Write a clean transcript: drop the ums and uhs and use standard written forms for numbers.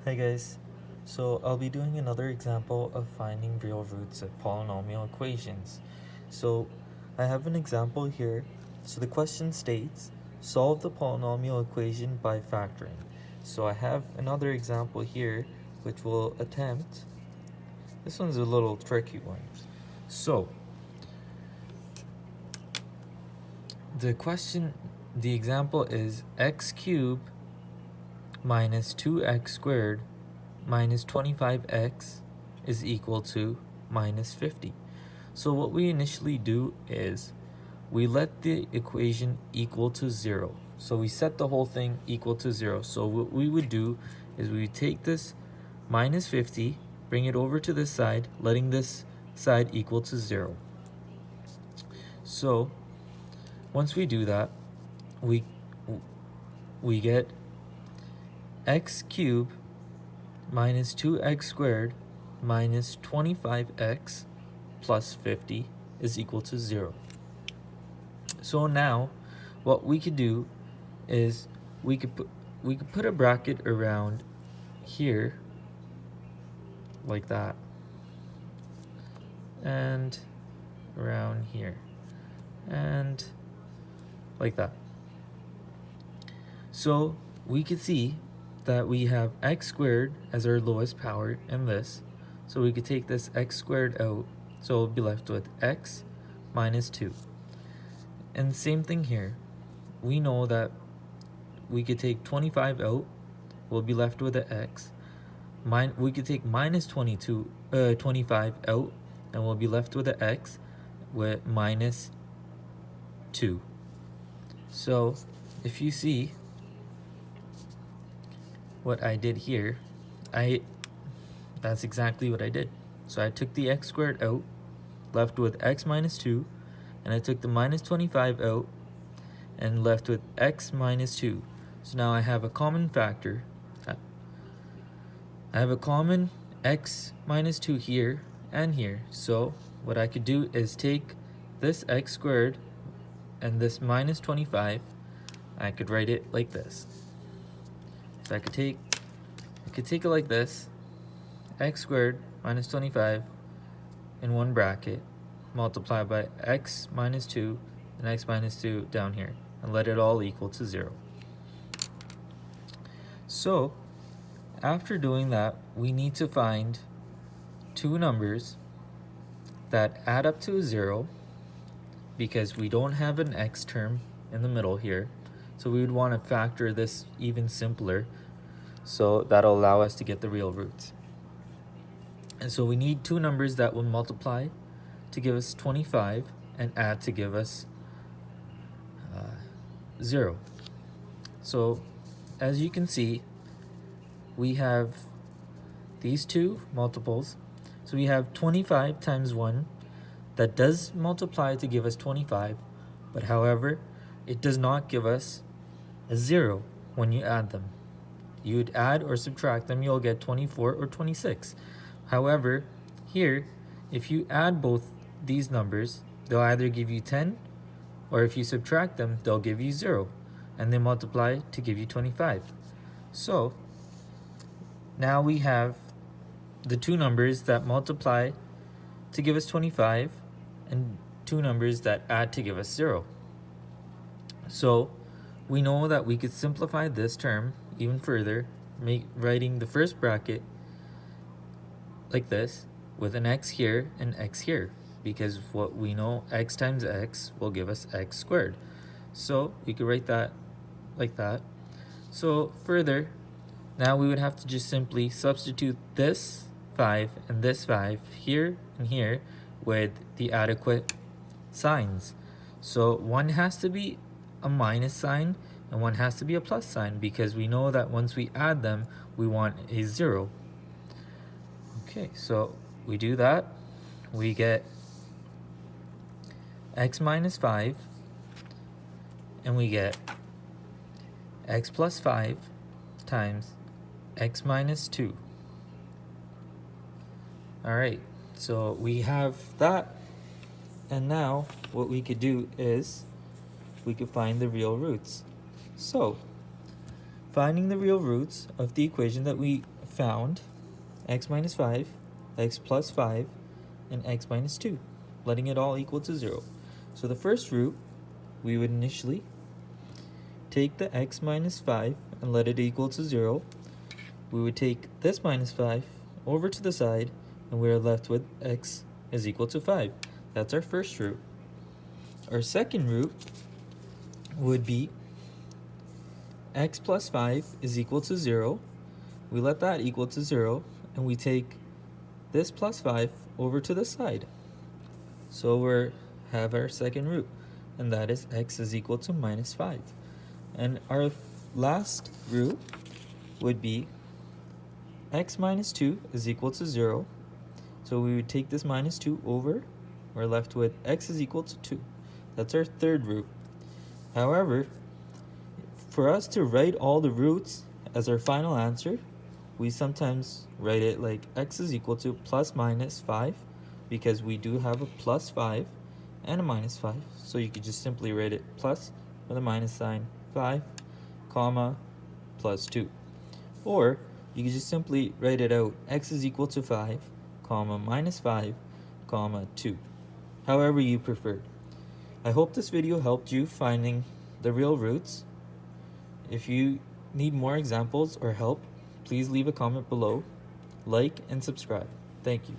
Hey guys, so I'll be doing another example of finding real roots of polynomial equations. So I have an example here. So the question states, solve the polynomial equation by factoring. So I have another example here which will attempt. This one's a little tricky one. So the example is x cubed minus 2x squared minus 25x is equal to minus 50. So what we initially do is we let the equation equal to 0. So we set the whole thing equal to 0. So what we would do is we would take this minus 50, bring it over to this side, letting this side equal to 0. So once we do that, we get x cubed minus 2x squared minus 25x plus 50 is equal to 0. So now what we could do is we could put a bracket around here like that, and around here, and like that. So we could see that we have x squared as our lowest power in this. So we could take this x squared out. So we'll be left with x minus 2. And the same thing here. We know that we could take 25 out. We'll be left with an x. We could take minus 25 out, and we'll be left with an x with minus 2. So if you see what I did here, that's exactly what I did. So I took the x squared out, left with x minus 2, and I took the minus 25 out and left with x minus 2. So now I have a common factor. I have a common x minus 2 here and here. So what I could do is take this x squared and this minus 25. I could write it like this. So I could take it like this, x squared minus 25 in one bracket, multiplied by x minus 2 and x minus 2 down here, and let it all equal to 0. So after doing that, we need to find two numbers that add up to 0, because we don't have an x term in the middle here. So we would want to factor this even simpler, so that'll allow us to get the real roots. And so we need two numbers that will multiply to give us 25 and add to give us 0. So as you can see, we have these two multiples. So we have 25 times 1 that does multiply to give us 25, but however, it does not give us a 0 when you add them. You would add or subtract them, you'll get 24 or 26. However, here, if you add both these numbers, they'll either give you 10, or if you subtract them, they'll give you 0, and they multiply to give you 25. So now we have the two numbers that multiply to give us 25 and two numbers that add to give us 0. So we know that we could simplify this term even further, writing the first bracket like this with an x here and x here, because what we know, x times x will give us x squared. So we could write that like that. So further, now we would have to just simply substitute this 5 and this 5 here and here with the adequate signs. So one has to be a minus sign and one has to be a plus sign, because we know that once we add them, we want a 0. Okay, so we do that. We get x minus 5, and we get x plus 5 times x minus 2. Alright, so we have that, and now what we could do is we could find the real roots. So finding the real roots of the equation that we found x minus 5, x plus 5, and x minus 2, letting it all equal to 0. So the first root, we would initially take the x minus 5 and let it equal to 0. We would take this minus 5 over to the side, and we are left with x is equal to 5. That's our first root. Our second root would be x plus 5 is equal to 0. We let that equal to 0, and we take this plus 5 over to the side. So we have our second root, and that is x is equal to minus 5. And our last root would be x minus 2 is equal to 0. So we would take this minus 2 over. We're left with x is equal to 2. That's our third root. However, for us to write all the roots as our final answer, we sometimes write it like x is equal to plus minus 5, because we do have a plus 5 and a minus 5. So you could just simply write it plus with a minus sign 5, comma, plus 2. Or you could just simply write it out x is equal to 5, comma, minus 5, comma, 2. However you prefer. I hope this video helped you finding the real roots. If you need more examples or help, please leave a comment below, like, and subscribe. Thank you.